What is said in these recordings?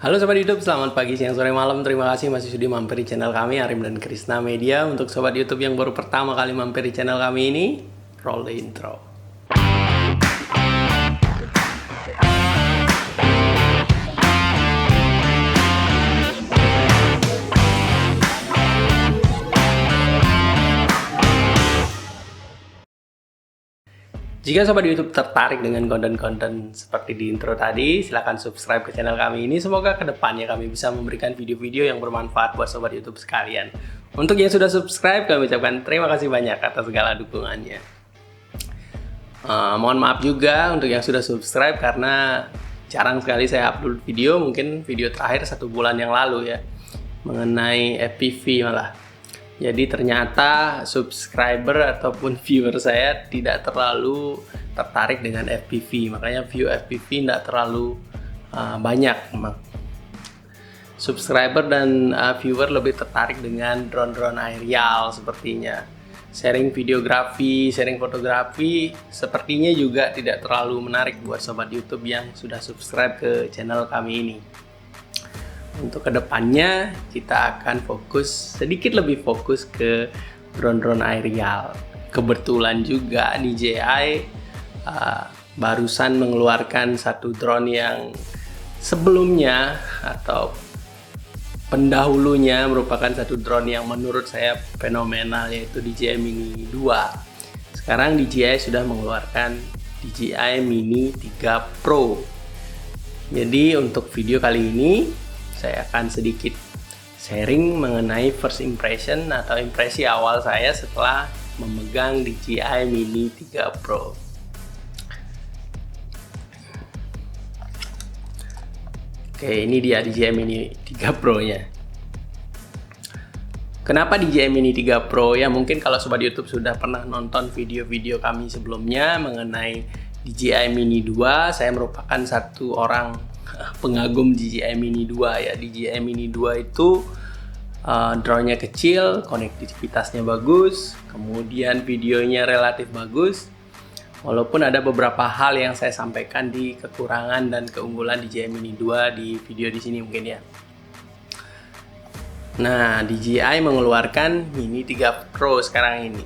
Halo Sobat YouTube, selamat pagi, siang, sore, malam. Terima kasih masih sudi mampir di channel kami, Arim dan Krisna Media. Untuk Sobat YouTube yang baru pertama kali mampir di channel kami ini, roll the intro. Jika Sobat YouTube tertarik dengan konten-konten seperti di intro tadi, silahkan subscribe ke channel kami ini. Semoga kedepannya kami bisa memberikan video-video yang bermanfaat buat Sobat YouTube sekalian. Untuk yang sudah subscribe, kami ucapkan terima kasih banyak atas segala dukungannya. Mohon maaf juga untuk yang sudah subscribe karena jarang sekali saya upload video, mungkin video terakhir 1 bulan yang lalu ya, mengenai FPV malah. Jadi ternyata subscriber ataupun viewer saya tidak terlalu tertarik dengan FPV, makanya view FPV tidak terlalu banyak. Subscriber dan viewer lebih tertarik dengan drone-drone aerial sepertinya. Sharing videografi, sharing fotografi sepertinya juga tidak terlalu menarik buat Sobat YouTube yang sudah subscribe ke channel kami ini. Untuk kedepannya kita akan sedikit lebih fokus ke drone-drone aerial. Kebetulan juga DJI barusan mengeluarkan satu drone yang sebelumnya atau pendahulunya merupakan satu drone yang menurut saya fenomenal, yaitu DJI Mini 2. Sekarang DJI sudah mengeluarkan DJI Mini 3 Pro. Jadi untuk video kali ini saya akan sedikit sharing mengenai first impression atau impresi awal saya setelah memegang DJI Mini 3 Pro. Oke, ini dia DJI Mini 3 Pro nya. Kenapa DJI Mini 3 Pro? Ya mungkin kalau Sobat YouTube sudah pernah nonton video-video kami sebelumnya mengenai DJI Mini 2, saya merupakan satu orang pengagum DJI Mini 2 ya. DJI Mini 2 itu drone-nya kecil, konektivitasnya bagus, kemudian videonya relatif bagus. Walaupun ada beberapa hal yang saya sampaikan di kekurangan dan keunggulan DJI Mini 2 di video di sini mungkin ya. Nah, DJI mengeluarkan Mini 3 Pro sekarang ini.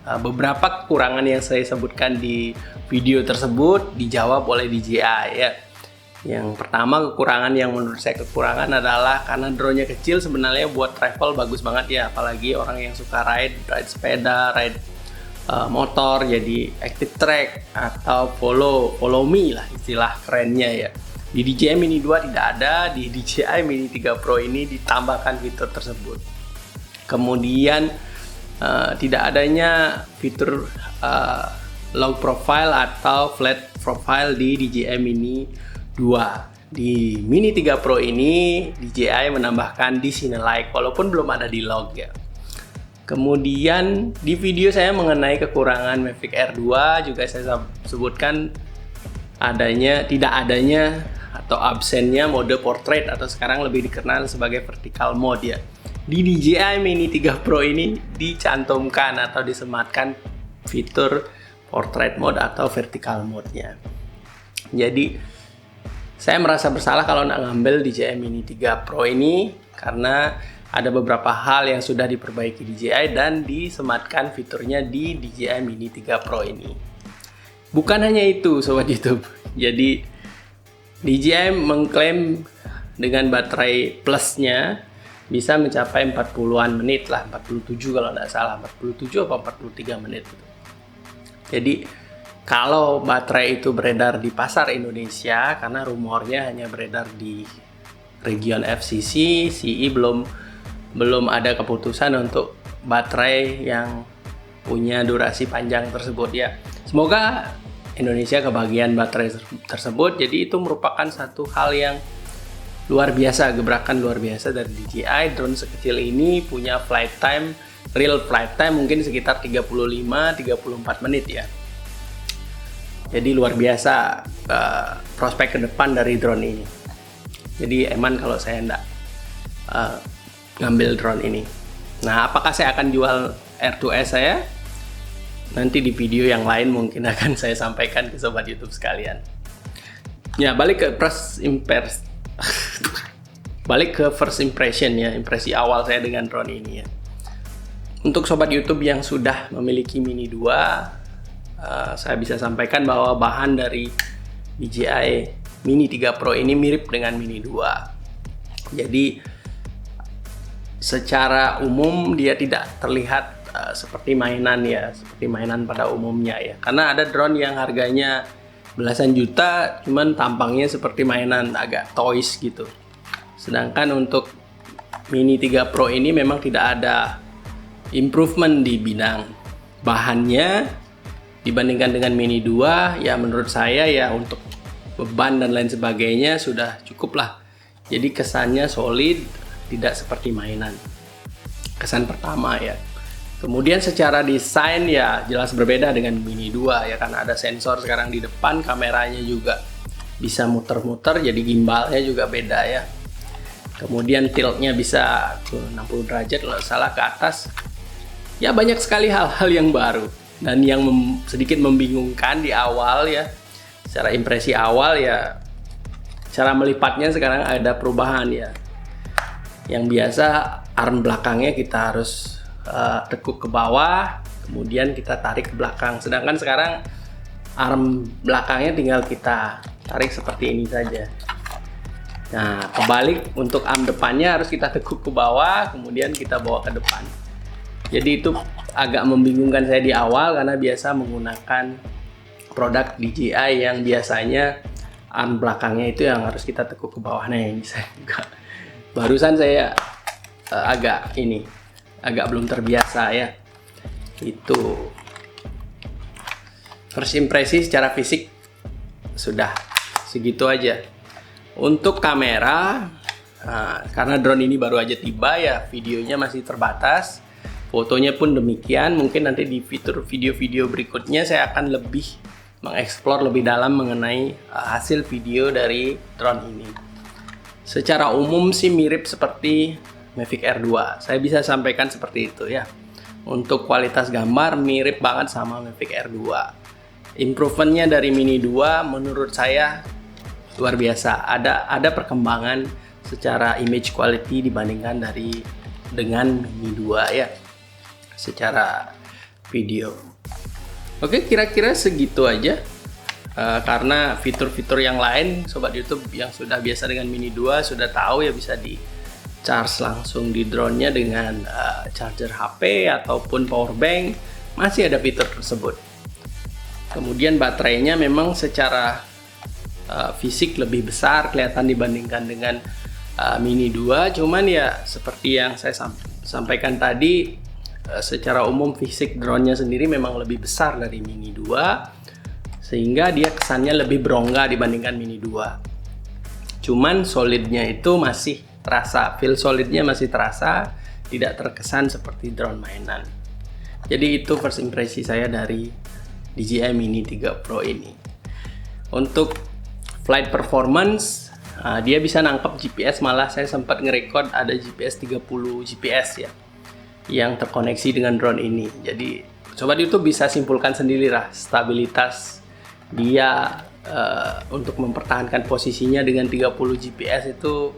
Beberapa kekurangan yang saya sebutkan di video tersebut dijawab oleh DJI ya. Yang pertama, kekurangan yang menurut saya kekurangan adalah karena drone-nya kecil, sebenarnya buat travel bagus banget ya, apalagi orang yang suka ride sepeda, ride motor, jadi active track atau follow me lah istilah kerennya ya. Di DJI Mini 2 tidak ada, di DJI Mini 3 Pro ini ditambahkan fitur tersebut. Kemudian tidak adanya fitur low profile atau flat profile di DJI Mini 2. Di Mini 3 Pro ini DJI menambahkan di Cinelike walaupun belum ada di log ya. Kemudian di video saya mengenai kekurangan Mavic Air 2 juga saya sebutkan tidak adanya atau absennya mode portrait atau sekarang lebih dikenal sebagai vertical mode ya. Di DJI Mini 3 Pro ini dicantumkan atau disematkan fitur portrait mode atau vertical mode-nya. Jadi saya merasa bersalah kalau nak ngambil DJI Mini 3 Pro ini karena ada beberapa hal yang sudah diperbaiki DJI dan disematkan fiturnya di DJI Mini 3 Pro ini. Bukan hanya itu Sobat YouTube. Jadi DJI mengklaim dengan baterai plusnya bisa mencapai 40-an menit lah, 47 kalau tidak salah, 47 atau 43 menit. Jadi kalau baterai itu beredar di pasar Indonesia, karena rumornya hanya beredar di region FCC, CE belum ada keputusan untuk baterai yang punya durasi panjang tersebut ya. Semoga Indonesia kebagian baterai tersebut. Jadi itu merupakan satu hal yang luar biasa, gebrakan luar biasa dari DJI. Drone sekecil ini punya real flight time mungkin sekitar 35-34 menit ya. Jadi luar biasa prospek ke depan dari drone ini. Jadi eman kalau saya enggak ngambil drone ini. Nah, apakah saya akan jual R2S saya? Nanti di video yang lain mungkin akan saya sampaikan ke Sobat YouTube sekalian. Ya, balik ke first impression. balik ke first impression ya, impresi awal saya dengan drone ini ya. Untuk sobat YouTube yang sudah memiliki Mini 2, saya bisa sampaikan bahwa bahan dari DJI Mini 3 Pro ini mirip dengan Mini 2. Jadi secara umum dia tidak terlihat seperti mainan ya, seperti mainan pada umumnya ya. Karena ada drone yang harganya belasan juta, cuman tampangnya seperti mainan, agak toys gitu. Sedangkan untuk Mini 3 Pro ini memang tidak ada improvement di bidang bahannya dibandingkan dengan Mini 2. Ya menurut saya ya untuk beban dan lain sebagainya sudah cukup lah. Jadi kesannya solid, tidak seperti mainan. Kesan pertama ya. Kemudian secara desain ya jelas berbeda dengan Mini 2 ya, karena ada sensor sekarang di depan, kameranya juga bisa muter-muter, jadi gimbalnya juga beda ya. Kemudian tiltnya bisa ke 60 derajat kalau salah ke atas. Ya banyak sekali hal-hal yang baru dan yang sedikit membingungkan di awal ya. Secara impresi awal ya, cara melipatnya sekarang ada perubahan ya. Yang biasa arm belakangnya kita harus tekuk ke bawah, kemudian kita tarik ke belakang. Sedangkan sekarang arm belakangnya tinggal kita tarik seperti ini saja. Nah, kebalik untuk arm depannya harus kita tekuk ke bawah, kemudian kita bawa ke depan. Jadi itu agak membingungkan saya di awal karena biasa menggunakan produk DJI yang biasanya arm belakangnya itu yang harus kita tekuk ke bawah. Nah, ini saya juga barusan saya agak belum terbiasa ya. Itu first impresi secara fisik sudah segitu aja. Untuk kamera, karena drone ini baru aja tiba ya, videonya masih terbatas. Fotonya pun demikian. Mungkin nanti di fitur video-video berikutnya saya akan lebih mengeksplor lebih dalam mengenai hasil video dari drone ini. Secara umum sih mirip seperti Mavic Air 2. Saya bisa sampaikan seperti itu ya. Untuk kualitas gambar mirip banget sama Mavic Air 2. Improvementnya dari Mini 2 menurut saya luar biasa. Ada perkembangan secara image quality dibandingkan dengan Mini 2 ya. Secara video. Oke, kira-kira segitu aja. Karena fitur-fitur yang lain sobat YouTube yang sudah biasa dengan Mini 2 sudah tahu ya, bisa di charge langsung di drone-nya dengan charger HP ataupun power bank. Masih ada fitur tersebut. Kemudian baterainya memang secara fisik lebih besar kelihatan dibandingkan dengan Mini 2, cuman ya seperti yang saya sampaikan tadi, secara umum fisik drone-nya sendiri memang lebih besar dari Mini 2 sehingga dia kesannya lebih berongga dibandingkan Mini 2. Cuman solidnya itu masih terasa, feel solidnya masih terasa, tidak terkesan seperti drone mainan. Jadi itu first impresi saya dari DJI Mini 3 Pro ini. Untuk flight performance, dia bisa nangkep GPS, malah saya sempat nge-record ada GPS 30 GPS ya yang terkoneksi dengan drone ini. Jadi sobat YouTube bisa simpulkan sendirilah stabilitas dia untuk mempertahankan posisinya dengan 30 GPS itu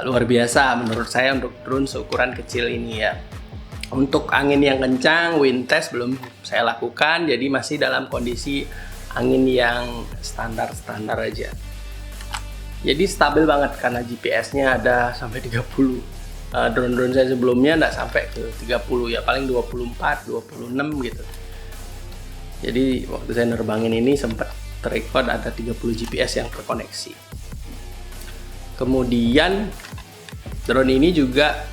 luar biasa menurut saya untuk drone seukuran kecil ini ya. Untuk angin yang kencang, wind test belum saya lakukan, jadi masih dalam kondisi angin yang standar-standar aja. Jadi stabil banget karena GPS-nya ada sampai 30. Drone-drone saya sebelumnya nggak sampai ke 30 ya, paling 24, 26 gitu. Jadi waktu saya nerbangin ini sempat terrecord ada 30 GPS yang terkoneksi. Kemudian drone ini juga,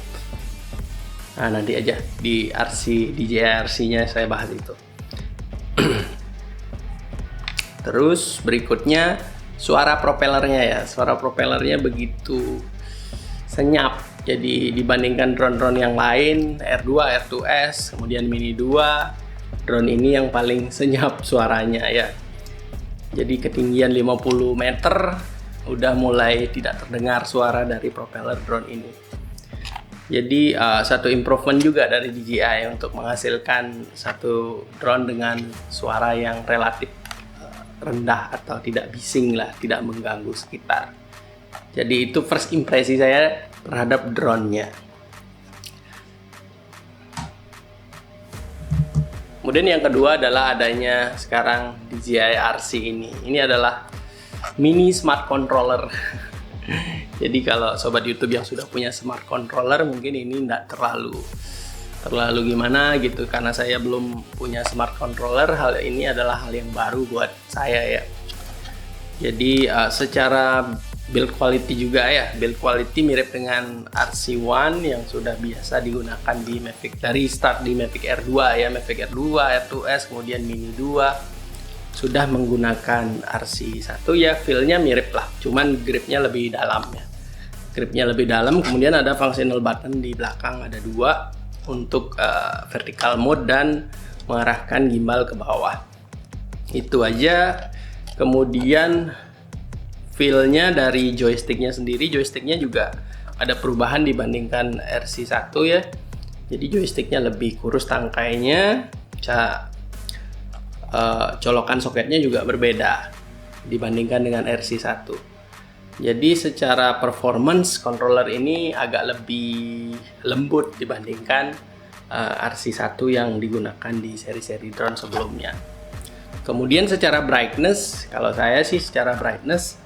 nanti aja di DJI RC-nya saya bahas itu. Terus berikutnya suara propellernya ya, suara propellernya begitu senyap. Jadi dibandingkan drone-drone yang lain, R2, R2S, kemudian Mini 2, drone ini yang paling senyap suaranya ya. Jadi ketinggian 50 meter udah mulai tidak terdengar suara dari propeller drone ini. Jadi satu improvement juga dari DJI untuk menghasilkan satu drone dengan suara yang relatif rendah atau tidak bising lah, tidak mengganggu sekitar. Jadi itu first impresi saya terhadap drone-nya. Kemudian yang kedua adalah adanya sekarang DJI RC ini. Ini adalah mini smart controller. Jadi kalau sobat YouTube yang sudah punya smart controller mungkin ini tidak terlalu gimana gitu, karena saya belum punya smart controller. Hal ini adalah hal yang baru buat saya ya. Jadi secara build quality juga ya, build quality mirip dengan RC1 yang sudah biasa digunakan di Mavic dari start di Mavic Air 2 ya, Mavic Air 2, R2S, kemudian Mini 2 sudah menggunakan RC1 ya, feel-nya mirip lah, cuman gripnya lebih dalam ya. Gripnya lebih dalam, kemudian ada functional button di belakang, ada 2 untuk vertical mode dan mengarahkan gimbal ke bawah. Itu aja. Kemudian feel-nya dari joysticknya sendiri, joysticknya juga ada perubahan dibandingkan RC1 ya. Jadi joysticknya lebih kurus tangkainya, colokan soketnya juga berbeda dibandingkan dengan RC1. Jadi secara performance controller ini agak lebih lembut dibandingkan RC1 yang digunakan di seri-seri drone sebelumnya. Kemudian secara brightness, kalau saya sih secara brightness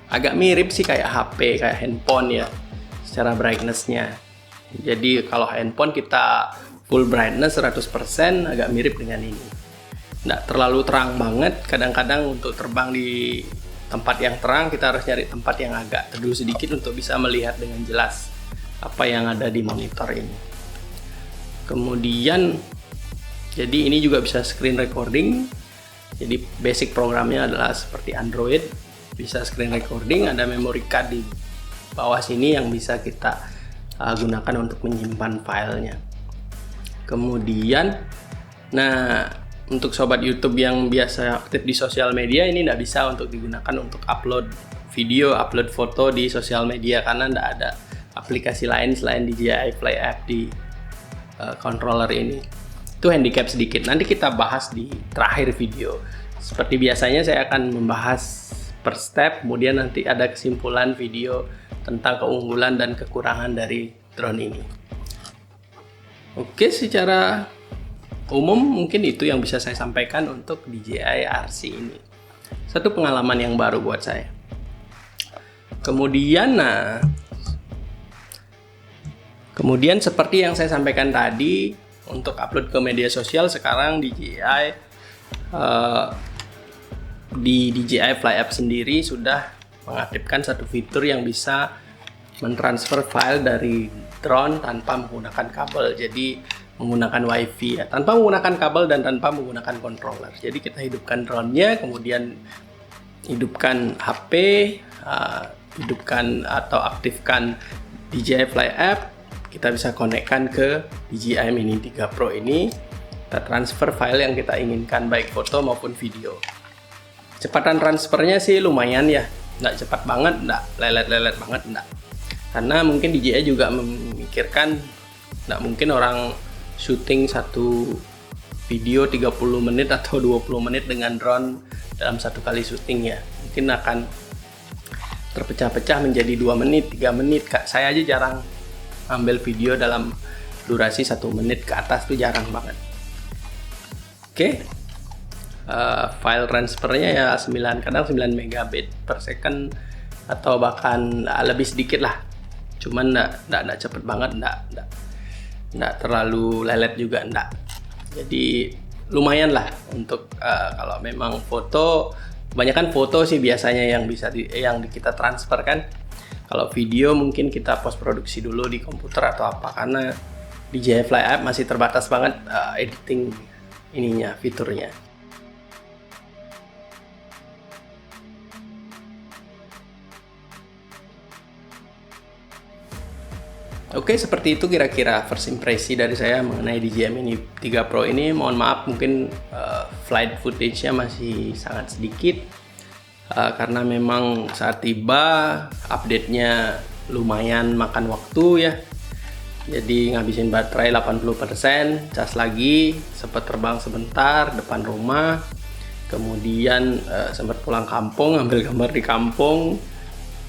agak mirip sih kayak HP, kayak handphone ya, secara brightness-nya. Jadi kalau handphone kita full brightness 100%, agak mirip dengan ini. Nggak terlalu terang banget, kadang-kadang untuk terbang di tempat yang terang kita harus nyari tempat yang agak teduh sedikit untuk bisa melihat dengan jelas apa yang ada di monitor ini. Kemudian jadi ini juga bisa screen recording. Jadi basic programnya adalah seperti Android, bisa screen recording, ada memory card di bawah sini yang bisa kita gunakan untuk menyimpan filenya. Kemudian, nah untuk sobat YouTube yang biasa aktif di sosial media, ini tidak bisa untuk digunakan untuk upload video, upload foto di sosial media karena tidak ada aplikasi lain selain DJI Fly App di controller ini. Itu handicap sedikit. Nanti kita bahas di terakhir video. Seperti biasanya saya akan membahas per step, kemudian nanti ada kesimpulan video tentang keunggulan dan kekurangan dari drone ini. Oke, secara umum mungkin itu yang bisa saya sampaikan untuk DJI RC ini. Satu pengalaman yang baru buat saya. Kemudian seperti yang saya sampaikan tadi, untuk upload ke media sosial sekarang DJI di DJI Fly App sendiri sudah mengaktifkan satu fitur yang bisa mentransfer file dari drone tanpa menggunakan kabel. Jadi menggunakan WiFi ya, tanpa menggunakan kabel dan tanpa menggunakan controller. Jadi kita hidupkan drone-nya, kemudian hidupkan HP, hidupkan atau aktifkan DJI Fly App, kita bisa konekkan ke DJI Mini 3 Pro ini, kita transfer file yang kita inginkan baik foto maupun video. Kecepatan transfernya sih lumayan ya, nggak cepat banget, nggak lelet-lelet banget, nggak. Karena mungkin DJI juga memikirkan nggak mungkin orang syuting satu video 30 menit atau 20 menit dengan drone dalam satu kali syuting ya. Mungkin akan terpecah-pecah menjadi 2 menit, 3 menit. Saya aja jarang ambil video dalam durasi 1 menit ke atas, tuh jarang banget. Oke. File transfernya ya 9 megabit per second atau bahkan lebih sedikit lah, cuman nggak cepet banget, nggak terlalu lelet juga, nggak. Jadi lumayan lah untuk kalau memang foto, kebanyakan foto sih biasanya yang bisa yang kita transfer kan. Kalau video mungkin kita post produksi dulu di komputer atau apa, karena DJI Fly App masih terbatas banget editing ininya, fiturnya. Oke, seperti itu kira-kira first impresi dari saya mengenai DJI Mini 3 Pro ini. Mohon maaf mungkin flight footage-nya masih sangat sedikit karena memang saat tiba update-nya lumayan makan waktu ya. Jadi ngabisin baterai 80%, cas lagi, sempat terbang sebentar depan rumah, kemudian sempat pulang kampung, ambil gambar di kampung,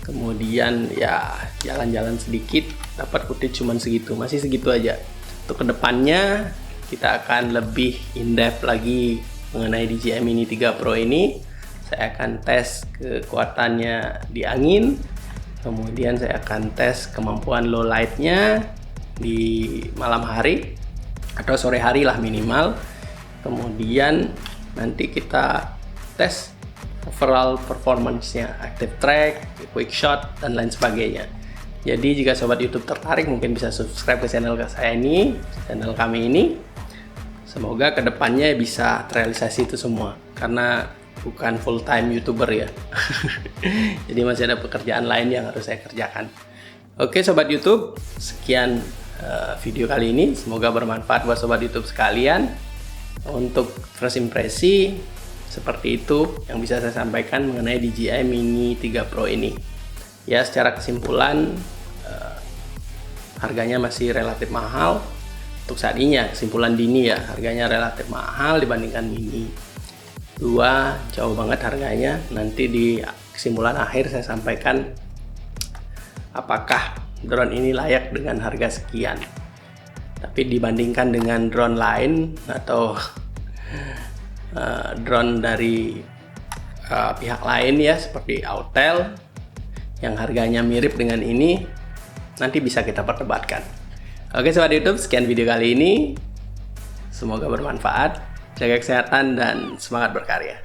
Kemudian ya jalan-jalan sedikit, dapat footage cuman segitu, masih segitu aja. Untuk kedepannya kita akan lebih in-depth lagi mengenai DJI Mini 3 Pro ini. Saya akan tes kekuatannya di angin, kemudian saya akan tes kemampuan low light-nya di malam hari atau sore hari lah minimal. Kemudian nanti kita tes overall performance-nya, active track, quick shot, dan lain sebagainya. Jadi jika sobat YouTube tertarik mungkin bisa subscribe ke channel kami ini. Semoga kedepannya bisa terrealisasi itu semua, karena bukan full time YouTuber ya. Jadi masih ada pekerjaan lain yang harus saya kerjakan. Oke sobat YouTube, sekian video kali ini. Semoga bermanfaat buat sobat YouTube sekalian. Untuk first impresi seperti itu yang bisa saya sampaikan mengenai DJI Mini 3 Pro ini. Ya, secara kesimpulan harganya masih relatif mahal untuk saat ini ya, kesimpulan dini ya, harganya relatif mahal dibandingkan Mini 2, jauh banget harganya. Nanti di kesimpulan akhir saya sampaikan apakah drone ini layak dengan harga sekian. Tapi dibandingkan dengan drone lain atau drone dari pihak lain ya, seperti Autel yang harganya mirip dengan ini, nanti bisa kita perdebatkan. Oke sobat YouTube, sekian video kali ini. Semoga bermanfaat, jaga kesehatan dan semangat berkarya.